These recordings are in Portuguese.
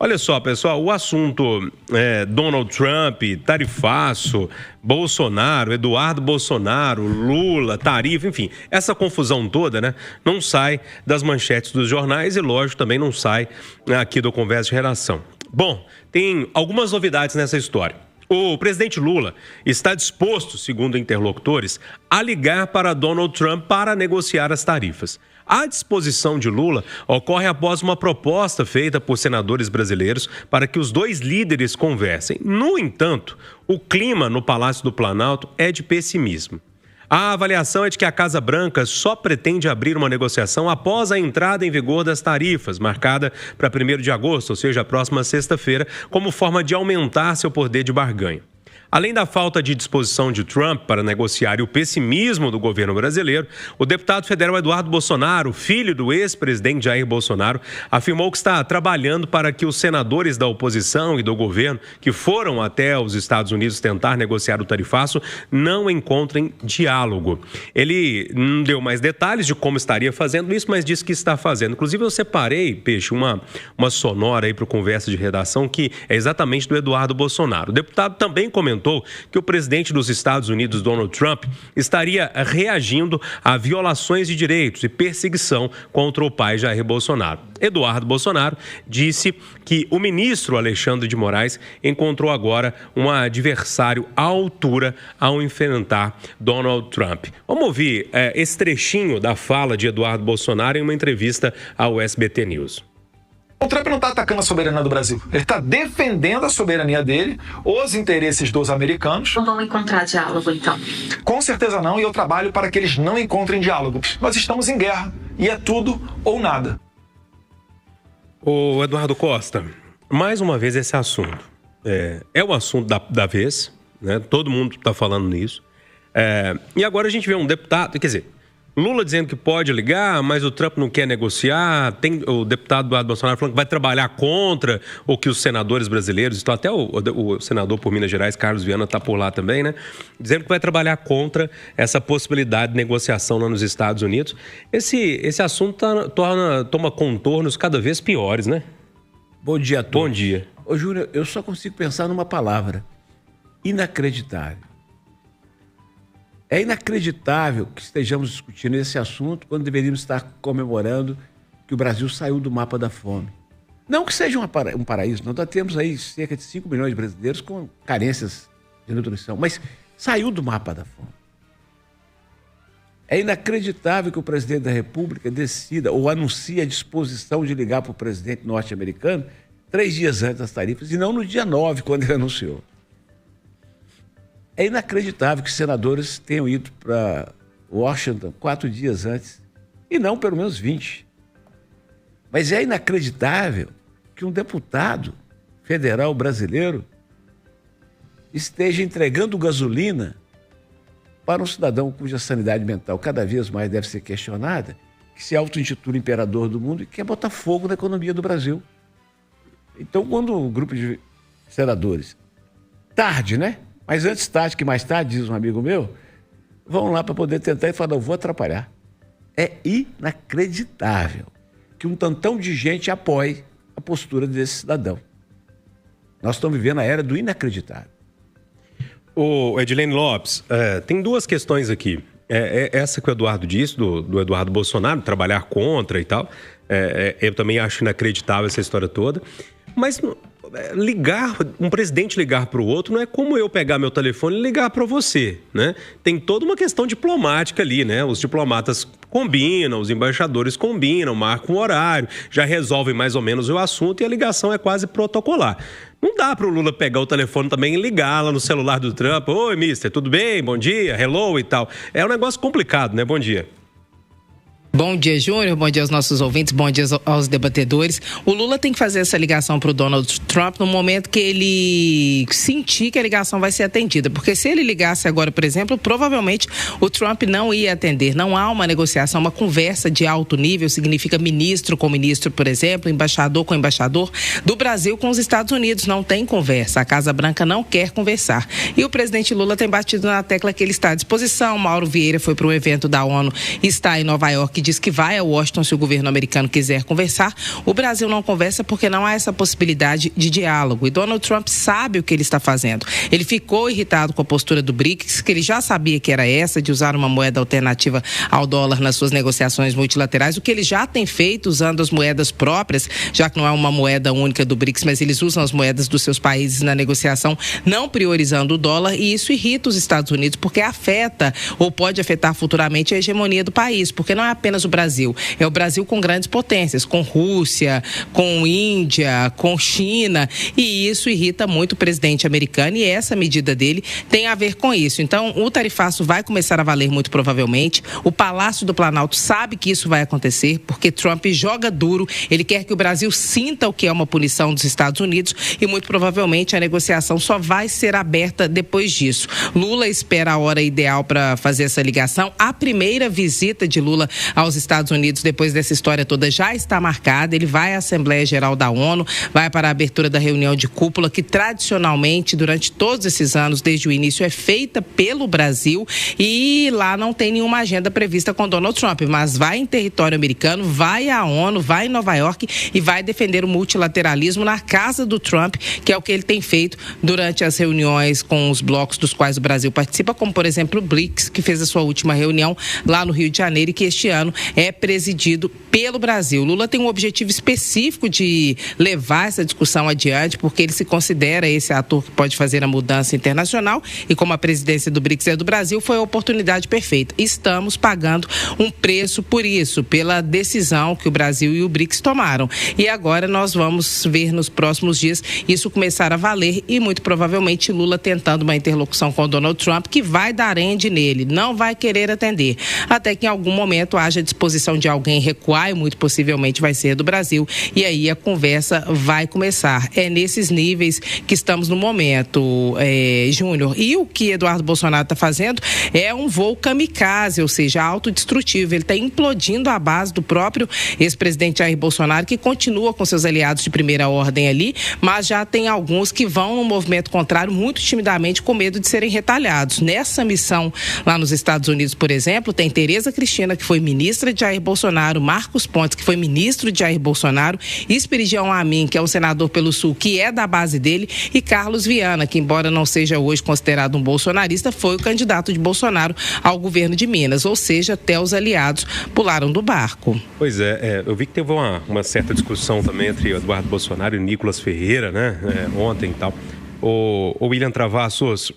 Olha só, pessoal, o assunto Donald Trump, tarifaço, Bolsonaro, Eduardo Bolsonaro, Lula, tarifa, enfim, essa confusão toda, né, não sai das manchetes dos jornais e, lógico, também não sai aqui do Conversa de Redação. Bom, tem algumas novidades nessa história. O presidente Lula está disposto, segundo interlocutores, a ligar para Donald Trump para negociar as tarifas. A disposição de Lula ocorre após uma proposta feita por senadores brasileiros para que os dois líderes conversem. No entanto, o clima no Palácio do Planalto é de pessimismo. A avaliação é de que a Casa Branca só pretende abrir uma negociação após a entrada em vigor das tarifas, marcada para 1º de agosto, ou seja, a próxima sexta-feira, como forma de aumentar seu poder de barganha. Além da falta de disposição de Trump para negociar e o pessimismo do governo brasileiro, o deputado federal Eduardo Bolsonaro, filho do ex-presidente Jair Bolsonaro, afirmou que está trabalhando para que os senadores da oposição e do governo que foram até os Estados Unidos tentar negociar o tarifaço não encontrem diálogo. Ele não deu mais detalhes de como estaria fazendo isso, mas disse que está fazendo. Inclusive, eu separei, Peixe, uma sonora aí para o Conversa de Redação que é exatamente do Eduardo Bolsonaro. O deputado também comentou que o presidente dos Estados Unidos, Donald Trump, estaria reagindo a violações de direitos e perseguição contra o pai Jair Bolsonaro. Eduardo Bolsonaro disse que o ministro Alexandre de Moraes encontrou agora um adversário à altura ao enfrentar Donald Trump. Vamos ouvir esse trechinho da fala de Eduardo Bolsonaro em uma entrevista ao SBT News. O Trump não está atacando a soberania do Brasil. Ele está defendendo a soberania dele, os interesses dos americanos. Não vão encontrar diálogo, então? Com certeza não, e eu trabalho para que eles não encontrem diálogo. Nós estamos em guerra, e é tudo ou nada. Ô Eduardo Costa, mais uma vez esse assunto. É o assunto da vez, né? Todo mundo está falando nisso. E agora a gente vê um deputado, quer dizer, Lula dizendo que pode ligar, mas o Trump não quer negociar. Tem o deputado Eduardo Bolsonaro falando que vai trabalhar contra o que os senadores brasileiros estão. Até o senador por Minas Gerais, Carlos Viana, está por lá também, né? Dizendo que vai trabalhar contra essa possibilidade de negociação lá nos Estados Unidos. Esse assunto toma contornos cada vez piores, né? Bom dia a todos. Bom dia. Ô, Júnior, eu só consigo pensar numa palavra: inacreditável. É inacreditável que estejamos discutindo esse assunto quando deveríamos estar comemorando que o Brasil saiu do mapa da fome. Não que seja um paraíso, nós temos aí cerca de 5 milhões de brasileiros com carências de nutrição, mas saiu do mapa da fome. É inacreditável que o presidente da República decida ou anuncie a disposição de ligar para o presidente norte-americano 3 dias antes das tarifas e não no dia 9, quando ele anunciou. É inacreditável que senadores tenham ido para Washington 4 dias antes e não pelo menos 20. Mas é inacreditável que um deputado federal brasileiro esteja entregando gasolina para um cidadão cuja sanidade mental cada vez mais deve ser questionada, que se auto-intitula imperador do mundo e quer botar fogo na economia do Brasil. Então, quando um grupo de senadores, tarde, né? Mas antes tarde que mais tarde, diz um amigo meu, vão lá para poder tentar e falar, não, vou atrapalhar. É inacreditável que um tantão de gente apoie a postura desse cidadão. Nós estamos vivendo a era do inacreditável. Ô Edilene Lopes, tem 2 questões aqui. Essa que o Eduardo disse, do Eduardo Bolsonaro, trabalhar contra e tal. Eu também acho inacreditável essa história toda. Mas um presidente ligar para o outro não é como eu pegar meu telefone e ligar para você, né? Tem toda uma questão diplomática ali, né? Os diplomatas combinam, os embaixadores combinam, marcam um horário, já resolvem mais ou menos o assunto e a ligação é quase protocolar. Não dá para o Lula pegar o telefone também e ligar lá no celular do Trump. Oi, mister, tudo bem? Bom dia, hello e tal. É um negócio complicado, né? Bom dia. Bom dia, Júnior. Bom dia aos nossos ouvintes. Bom dia aos debatedores. O Lula tem que fazer essa ligação para o Donald Trump no momento que ele sentir que a ligação vai ser atendida. Porque se ele ligasse agora, por exemplo, provavelmente o Trump não ia atender. Não há uma negociação, uma conversa de alto nível. Significa ministro com ministro, por exemplo, embaixador com embaixador do Brasil com os Estados Unidos. Não tem conversa. A Casa Branca não quer conversar. E o presidente Lula tem batido na tecla que ele está à disposição. Mauro Vieira foi para um evento da ONU, está em Nova York que diz que vai a Washington se o governo americano quiser conversar. O Brasil não conversa porque não há essa possibilidade de diálogo. E Donald Trump sabe o que ele está fazendo. Ele ficou irritado com a postura do BRICS, que ele já sabia que era essa, de usar uma moeda alternativa ao dólar nas suas negociações multilaterais, o que ele já tem feito usando as moedas próprias, já que não é uma moeda única do BRICS, mas eles usam as moedas dos seus países na negociação, não priorizando o dólar, e isso irrita os Estados Unidos, porque afeta ou pode afetar futuramente a hegemonia do país, porque não é apenas o Brasil, é o Brasil com grandes potências, com Rússia, com Índia, com China, e isso irrita muito o presidente americano, e essa medida dele tem a ver com isso. Então, o tarifaço vai começar a valer muito provavelmente. O Palácio do Planalto sabe que isso vai acontecer, porque Trump joga duro, ele quer que o Brasil sinta o que é uma punição dos Estados Unidos, e muito provavelmente a negociação só vai ser aberta depois disso. Lula espera a hora ideal para fazer essa ligação. A primeira visita de Lula aos Estados Unidos depois dessa história toda já está marcada. Ele vai à Assembleia Geral da ONU, vai para a abertura da reunião de cúpula, que tradicionalmente, durante todos esses anos, desde o início, é feita pelo Brasil, e lá não tem nenhuma agenda prevista com Donald Trump, mas vai em território americano, vai à ONU, vai em Nova York e vai defender o multilateralismo na casa do Trump, que é o que ele tem feito durante as reuniões com os blocos dos quais o Brasil participa, como, por exemplo, o BRICS, que fez a sua última reunião lá no Rio de Janeiro e que este ano é presidido pelo Brasil. Lula tem um objetivo específico de levar essa discussão adiante, porque ele se considera esse ator que pode fazer a mudança internacional, e como a presidência do BRICS é do Brasil, foi a oportunidade perfeita. Estamos pagando um preço por isso, pela decisão que o Brasil e o BRICS tomaram. E agora nós vamos ver nos próximos dias isso começar a valer, e muito provavelmente Lula tentando uma interlocução com o Donald Trump, que vai dar ende nele, não vai querer atender, até que em algum momento haja disposição de alguém recuar, e muito possivelmente vai ser do Brasil, e aí a conversa vai começar. É nesses níveis que estamos no momento, Júnior. E o que Eduardo Bolsonaro está fazendo é um voo kamikaze, ou seja, autodestrutivo. Ele está implodindo a base do próprio ex-presidente Jair Bolsonaro, que continua com seus aliados de primeira ordem ali, mas já tem alguns que vão no movimento contrário muito timidamente, com medo de serem retalhados. Nessa missão lá nos Estados Unidos, por exemplo, tem Tereza Cristina, que foi ministra de Jair Bolsonaro, Marcos Pontes, que foi ministro de Jair Bolsonaro, Esperidião Amin, que é um senador pelo Sul, que é da base dele, e Carlos Viana, que embora não seja hoje considerado um bolsonarista, foi o candidato de Bolsonaro ao governo de Minas, ou seja, até os aliados pularam do barco. Pois é, eu vi que teve uma certa discussão também entre Eduardo Bolsonaro e Nicolas Ferreira, né, ontem e tal. O William Travassos,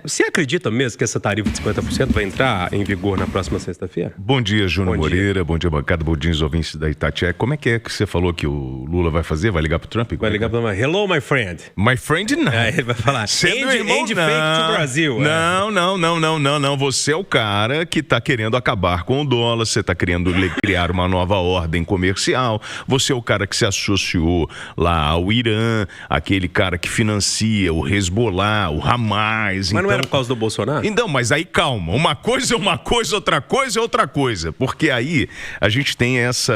você acredita mesmo que essa tarifa de 50% vai entrar em vigor na próxima sexta-feira? Bom dia, Júnior Moreira. Bom dia, bancada. Bom dia, os ouvintes da Itatiaia. Como é que você falou que o Lula vai fazer? Vai ligar pro Trump? Vai ligar pro Trump. Hello, my friend. My friend, não. Ele vai falar. End fake to Brasil. Não. Você é o cara que tá querendo acabar com o dólar, você tá querendo criar uma nova ordem comercial, você é o cara que se associou lá ao Irã, aquele cara que financia o Hezbollah, o Hamas. Mas não era por causa do Bolsonaro? Então, mas aí calma, uma coisa é uma coisa, outra coisa é outra coisa, porque aí a gente tem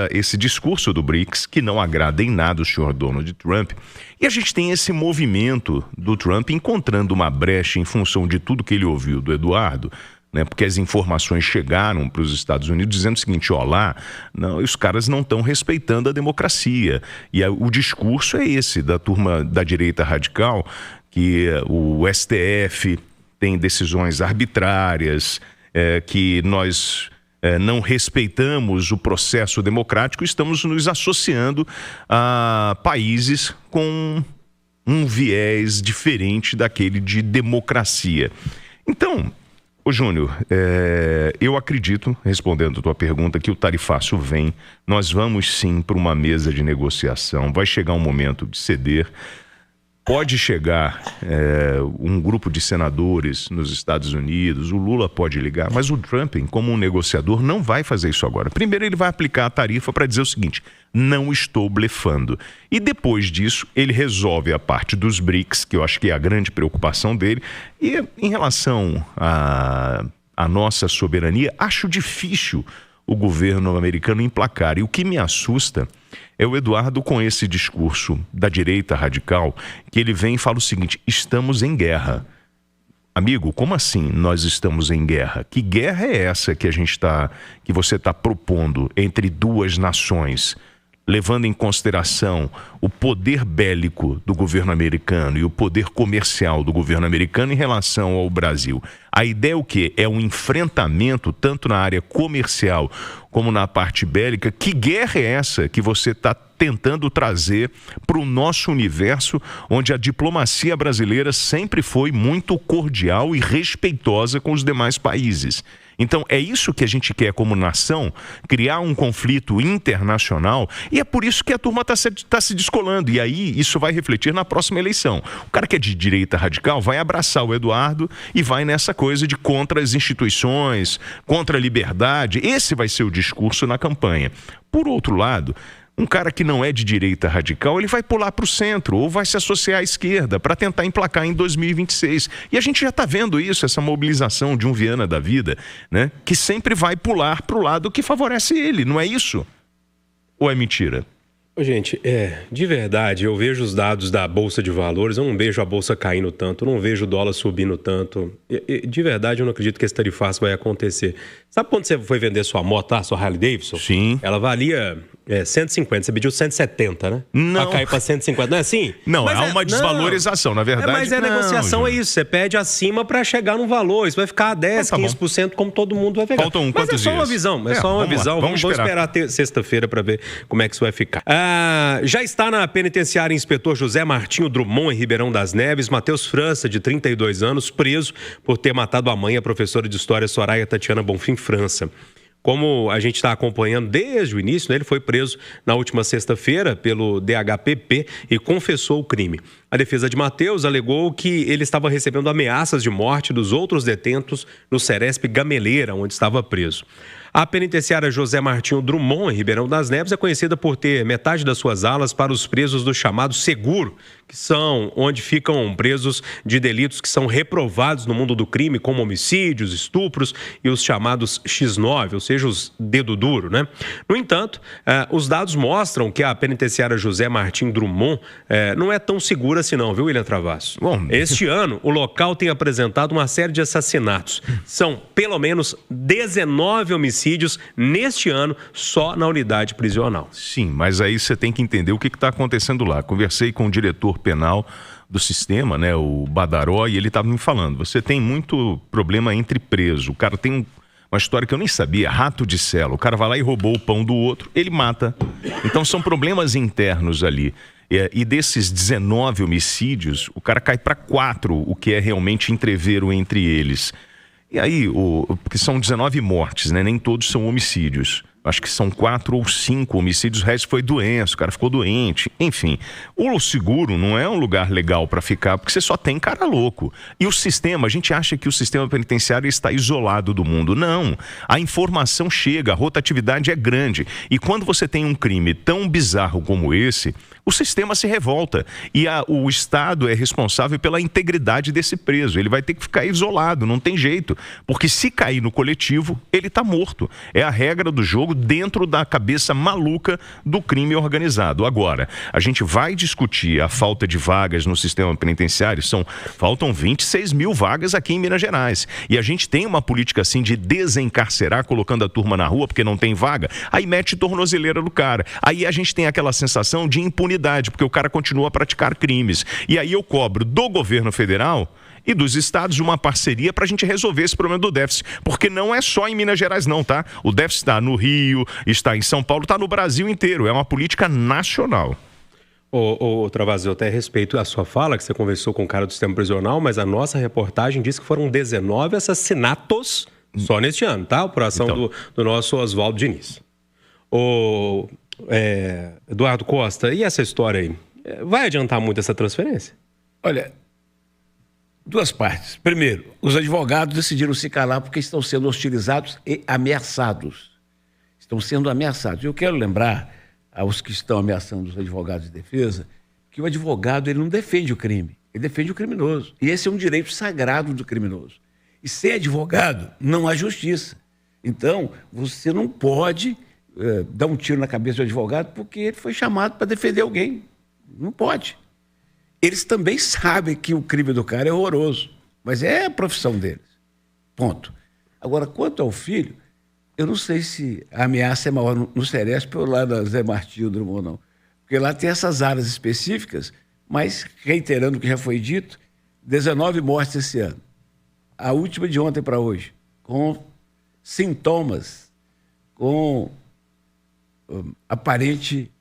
esse discurso do BRICS que não agrada em nada o senhor Donald Trump, e a gente tem esse movimento do Trump encontrando uma brecha em função de tudo que ele ouviu do Eduardo, né, porque as informações chegaram para os Estados Unidos dizendo o seguinte, os caras não estão respeitando a democracia, e o discurso é esse da turma da direita radical, que o STF tem decisões arbitrárias, que nós não respeitamos o processo democrático, estamos nos associando a países com um viés diferente daquele de democracia. Então, Júnior, eu acredito, respondendo a tua pergunta, que o tarifaço vem, nós vamos sim para uma mesa de negociação, vai chegar um momento de ceder. Pode chegar um grupo de senadores nos Estados Unidos, o Lula pode ligar, mas o Trump, como um negociador, não vai fazer isso agora. Primeiro ele vai aplicar a tarifa para dizer o seguinte, não estou blefando. E depois disso, ele resolve a parte dos BRICS, que eu acho que é a grande preocupação dele. E em relação à nossa soberania, acho difícil o governo americano emplacar. E o que me assusta é o Eduardo com esse discurso da direita radical, que ele vem e fala o seguinte, estamos em guerra. Amigo, como assim nós estamos em guerra? Que guerra é essa que você está propondo entre duas nações, levando em consideração o poder bélico do governo americano e o poder comercial do governo americano em relação ao Brasil? A ideia é o quê? É um enfrentamento tanto na área comercial como na parte bélica. Que guerra é essa que você está tentando trazer para o nosso universo, onde a diplomacia brasileira sempre foi muito cordial e respeitosa com os demais países? Então, é isso que a gente quer como nação, criar um conflito internacional, e é por isso que a turma está se descolando. E aí, isso vai refletir na próxima eleição. O cara que é de direita radical vai abraçar o Eduardo e vai nessa coisa de contra as instituições, contra a liberdade. Esse vai ser o discurso na campanha. Por outro lado, um cara que não é de direita radical, ele vai pular para o centro ou vai se associar à esquerda para tentar emplacar em 2026. E a gente já está vendo isso, essa mobilização de um Viana da vida, né? Que sempre vai pular para o lado que favorece ele, não é isso? Ou é mentira? Gente, de verdade, eu vejo os dados da Bolsa de Valores, eu não vejo a Bolsa caindo tanto, eu não vejo o dólar subindo tanto. De verdade, eu não acredito que esse tarifaço vai acontecer. Sabe quando você foi vender sua moto, sua Harley Davidson? Sim. Ela valia 150, você pediu 170, né? Não. Pra cair pra 150, não é assim? Não, mas há uma desvalorização, na verdade. Mas negociação, gente. é isso, você pede acima pra chegar num valor, isso vai ficar 10, tá 15%, como todo mundo vai pegar. Faltam mas quantos é só dias? uma visão, é só uma visão. Vamos esperar sexta-feira pra ver como é que isso vai ficar. Já está na penitenciária inspetor José Martinho Drummond, em Ribeirão das Neves, Matheus França, de 32 anos, preso por ter matado a mãe, a professora de História Soraya Tatiana Bonfim França. Como a gente está acompanhando desde o início, né, ele foi preso na última sexta-feira pelo DHPP e confessou o crime. A defesa de Matheus alegou que ele estava recebendo ameaças de morte dos outros detentos no Ceresp Gameleira, onde estava preso. A penitenciária José Martinho Drummond, em Ribeirão das Neves, é conhecida por ter metade das suas alas para os presos do chamado seguro, que são onde ficam presos de delitos que são reprovados no mundo do crime, como homicídios, estupros e os chamados X9, ou seja, os dedo duro, né? No entanto, os dados mostram que a penitenciária José Martinho Drummond não é tão segura assim não, viu, William Travasso? Bom, este ano, o local tem apresentado uma série de assassinatos. São pelo menos 19 homicídios neste ano só na unidade prisional. Sim, mas aí você tem que entender o que está acontecendo lá. Conversei com o diretor penal do sistema, né, o Badaró, e ele estava me falando, você tem muito problema entre presos. O cara tem uma história que eu nem sabia, rato de cela. O cara vai lá e roubou o pão do outro, ele mata. Então são problemas internos ali. E desses 19 homicídios, o cara cai para 4, o que é realmente entrevero entre eles. E aí, porque são 19 mortes, né? Nem todos são homicídios. Acho que são 4 ou 5 homicídios, o resto foi doença, o cara ficou doente, enfim. O seguro não é um lugar legal para ficar, porque você só tem cara louco. E o sistema, a gente acha que o sistema penitenciário está isolado do mundo. Não, a informação chega, a rotatividade é grande. E quando você tem um crime tão bizarro como esse, o sistema se revolta. E o Estado é responsável pela integridade desse preso. Ele vai ter que ficar isolado, não tem jeito. Porque se cair no coletivo, ele está morto. É a regra do jogo dentro da cabeça maluca do crime organizado. Agora, a gente vai discutir a falta de vagas no sistema penitenciário, faltam 26 mil vagas aqui em Minas Gerais. E a gente tem uma política assim de desencarcerar, colocando a turma na rua porque não tem vaga, aí mete tornozeleira no cara. Aí a gente tem aquela sensação de impunidade, porque o cara continua a praticar crimes. E aí eu cobro do governo federal e dos estados uma parceria para a gente resolver esse problema do déficit, porque não é só em Minas Gerais não, tá? O déficit está no Rio, está em São Paulo, está no Brasil inteiro, é uma política nacional. Ô Travassos, eu até respeito a sua fala, que você conversou com o cara do sistema prisional, mas a nossa reportagem diz que foram 19 assassinatos só neste ano, tá? Por ação do nosso Oswaldo Diniz. Eduardo Costa, e essa história aí? Vai adiantar muito essa transferência? Olha, duas partes. Primeiro, os advogados decidiram se calar porque estão sendo hostilizados e ameaçados. Estão sendo ameaçados. Eu quero lembrar aos que estão ameaçando os advogados de defesa que o advogado ele não defende o crime, ele defende o criminoso. E esse é um direito sagrado do criminoso. E sem advogado não há justiça. Então, você não pode dar um tiro na cabeça do advogado porque ele foi chamado para defender alguém. Não pode. Eles também sabem que o crime do cara é horroroso. Mas é a profissão deles. Ponto. Agora, quanto ao filho, eu não sei se a ameaça é maior no Ceresp ou lá na Zé Martinho Drummond, não. Porque lá tem essas áreas específicas, mas, reiterando o que já foi dito, 19 mortes esse ano. A última de ontem para hoje, com sintomas, com aparente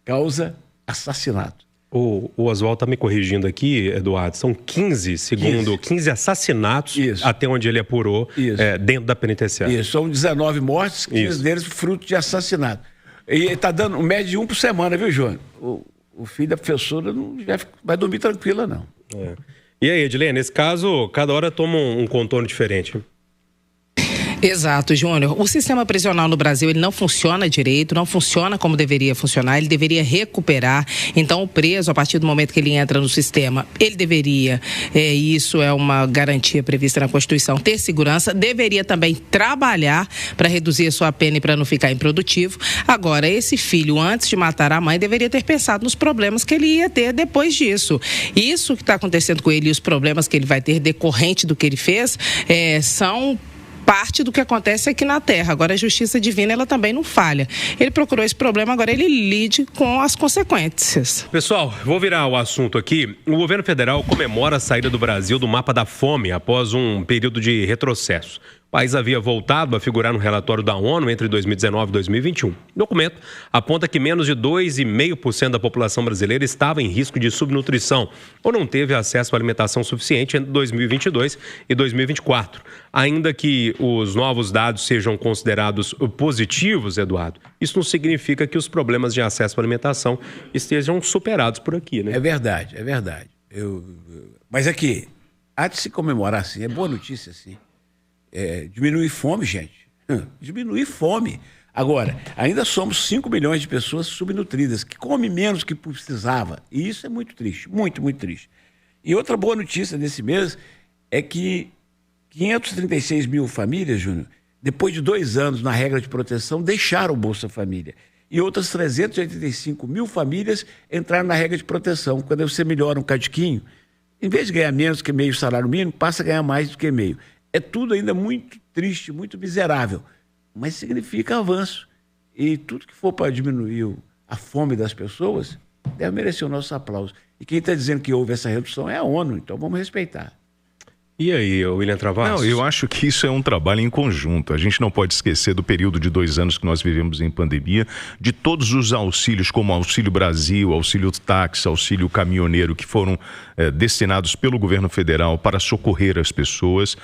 causa assassinato. O Oswaldo está me corrigindo aqui, Eduardo. São 15 assassinatos, até onde ele apurou, dentro da penitenciária. Isso, são 19 mortes, 15 deles fruto de assassinato. E está dando um médio de 1 por semana, viu, Jônio? O filho da professora não vai dormir tranquila, não. É. E aí, Edilene, nesse caso, cada hora toma um contorno diferente. Exato, Júnior. O sistema prisional no Brasil, ele não funciona direito, não funciona como deveria funcionar, ele deveria recuperar. Então, o preso, a partir do momento que ele entra no sistema, ele deveria, isso é uma garantia prevista na Constituição, ter segurança, deveria também trabalhar para reduzir a sua pena e para não ficar improdutivo. Agora, esse filho, antes de matar a mãe, deveria ter pensado nos problemas que ele ia ter depois disso. Isso que está acontecendo com ele e os problemas que ele vai ter decorrente do que ele fez, são parte do que acontece aqui na Terra. Agora, a justiça divina, ela também não falha. Ele procurou esse problema, agora ele lide com as consequências. Pessoal, vou virar o assunto aqui. O governo federal comemora a saída do Brasil do mapa da fome após um período de retrocesso. O país havia voltado a figurar no relatório da ONU entre 2019 e 2021. O documento aponta que menos de 2,5% da população brasileira estava em risco de subnutrição ou não teve acesso à alimentação suficiente entre 2022 e 2024. Ainda que os novos dados sejam considerados positivos, Eduardo, isso não significa que os problemas de acesso à alimentação estejam superados por aqui, né? É verdade, é verdade. Mas aqui, há de se comemorar, sim, é boa notícia, sim. Diminuir fome, gente. Diminuir fome. Agora, ainda somos 5 milhões de pessoas subnutridas, que comem menos que precisava. E isso é muito triste, muito, muito triste. E outra boa notícia desse mês é que 536 mil famílias, Júnior, depois de 2 anos na regra de proteção, deixaram o Bolsa Família. E outras 385 mil famílias entraram na regra de proteção. Quando você melhora um cadiquinho, em vez de ganhar menos que meio salário mínimo, passa a ganhar mais do que meio. É tudo ainda muito triste, muito miserável, mas significa avanço. E tudo que for para diminuir a fome das pessoas deve merecer o nosso aplauso. E quem está dizendo que houve essa redução é a ONU, então vamos respeitar. E aí, William Travassos? Não, eu acho que isso é um trabalho em conjunto. A gente não pode esquecer do período de 2 anos que nós vivemos em pandemia, de todos os auxílios, como Auxílio Brasil, Auxílio Táxi, Auxílio Caminhoneiro, que foram destinados pelo governo federal para socorrer as pessoas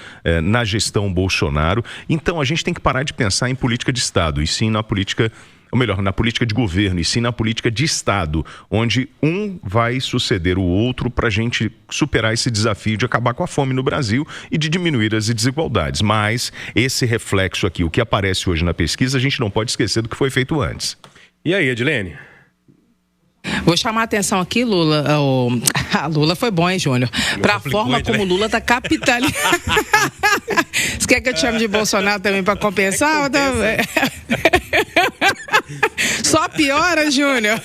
na gestão Bolsonaro. Então, a gente tem que parar de pensar em política de Estado, e sim na política... ou melhor, na política de governo, e sim na política de Estado, onde um vai suceder o outro para a gente superar esse desafio de acabar com a fome no Brasil e de diminuir as desigualdades. Mas esse reflexo aqui, o que aparece hoje na pesquisa, a gente não pode esquecer do que foi feito antes. E aí, Edilene? Vou chamar a atenção aqui, Lula. Lula foi bom, hein, Júnior? Para a forma como Lula está capitalizando. Você quer que eu te chame de Bolsonaro também para compensar? Só piora, Júnior.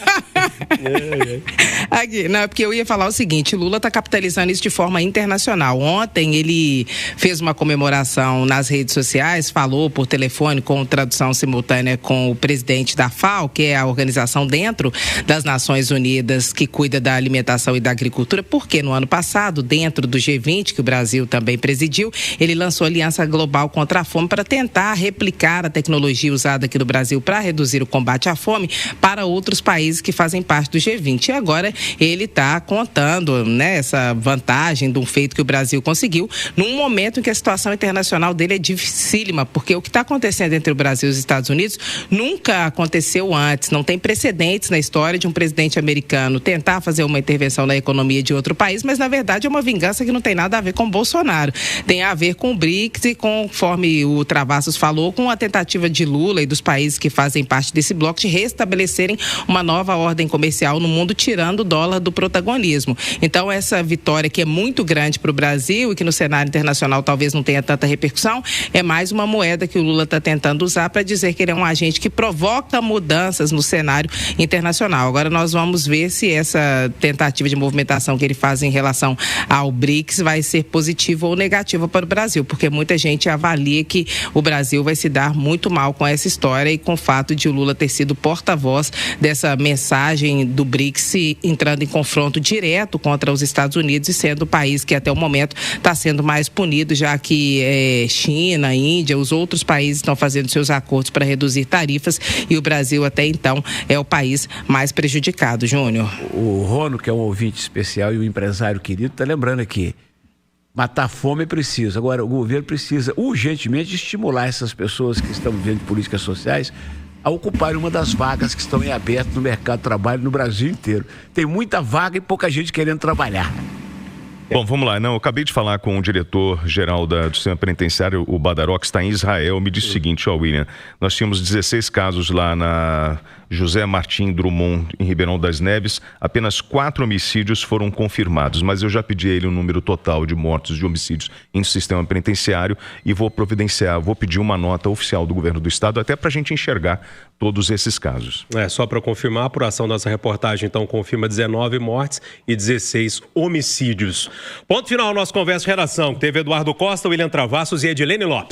Aqui, não, porque eu ia falar o seguinte: Lula está capitalizando isso de forma internacional. Ontem ele fez uma comemoração nas redes sociais, falou por telefone com tradução simultânea com o presidente da FAO, que é a organização dentro das Nações Unidas que cuida da alimentação e da agricultura, porque no ano passado, dentro do G20, que o Brasil também presidiu, ele lançou a Aliança Global contra a Fome para tentar replicar a tecnologia usada aqui no Brasil para reduzir o combate à fome para outros países que fazem parte do G20. E agora ele está contando, né, essa vantagem de um feito que o Brasil conseguiu num momento em que a situação internacional dele é dificílima, porque o que está acontecendo entre o Brasil e os Estados Unidos nunca aconteceu antes, não tem precedentes na história de um presidente americano tentar fazer uma intervenção na economia de outro país, mas na verdade é uma vingança que não tem nada a ver com Bolsonaro, tem a ver com o BRICS e, conforme o Travassos falou, com a tentativa de Lula e dos países que fazem parte desse bloco de restabelecerem uma nova ordem comercial no mundo, tirando o dólar do protagonismo. Então, essa vitória que é muito grande para o Brasil e que no cenário internacional talvez não tenha tanta repercussão, é mais uma moeda que o Lula está tentando usar para dizer que ele é um agente que provoca mudanças no cenário internacional. Agora nós vamos ver se essa tentativa de movimentação que ele faz em relação ao BRICS vai ser positiva ou negativa para o Brasil, porque muita gente avalia que o Brasil vai se dar muito mal com essa história e com o fato de o Lula ter sido porta-voz dessa mensagem do BRICS entrando em confronto direto contra os Estados Unidos e sendo o país que até o momento está sendo mais punido, já que China, Índia, os outros países estão fazendo seus acordos para reduzir tarifas e o Brasil até então é o país mais prejudicado. Júnior. O Rono, que é um ouvinte especial e um empresário querido, está lembrando aqui, matar a fome é preciso. Agora, o governo precisa urgentemente estimular essas pessoas que estão vivendo políticas sociais a ocuparem uma das vagas que estão em aberto no mercado de trabalho no Brasil inteiro. Tem muita vaga e pouca gente querendo trabalhar. Bom, vamos lá. Não, eu acabei de falar com o diretor-geral do sistema penitenciário, o Badaró, que está em Israel. Me disse o seguinte, William, nós tínhamos 16 casos lá na José Martim Drummond, em Ribeirão das Neves. Apenas 4 homicídios foram confirmados, mas eu já pedi a ele o número total de mortos de homicídios em sistema penitenciário e vou pedir uma nota oficial do governo do estado, até para a gente enxergar todos esses casos. Só para confirmar, a apuração da nossa reportagem, então, confirma 19 mortes e 16 homicídios. Ponto final, nosso Conversa de Redação. Teve Eduardo Costa, William Travassos e Edilene Lopes.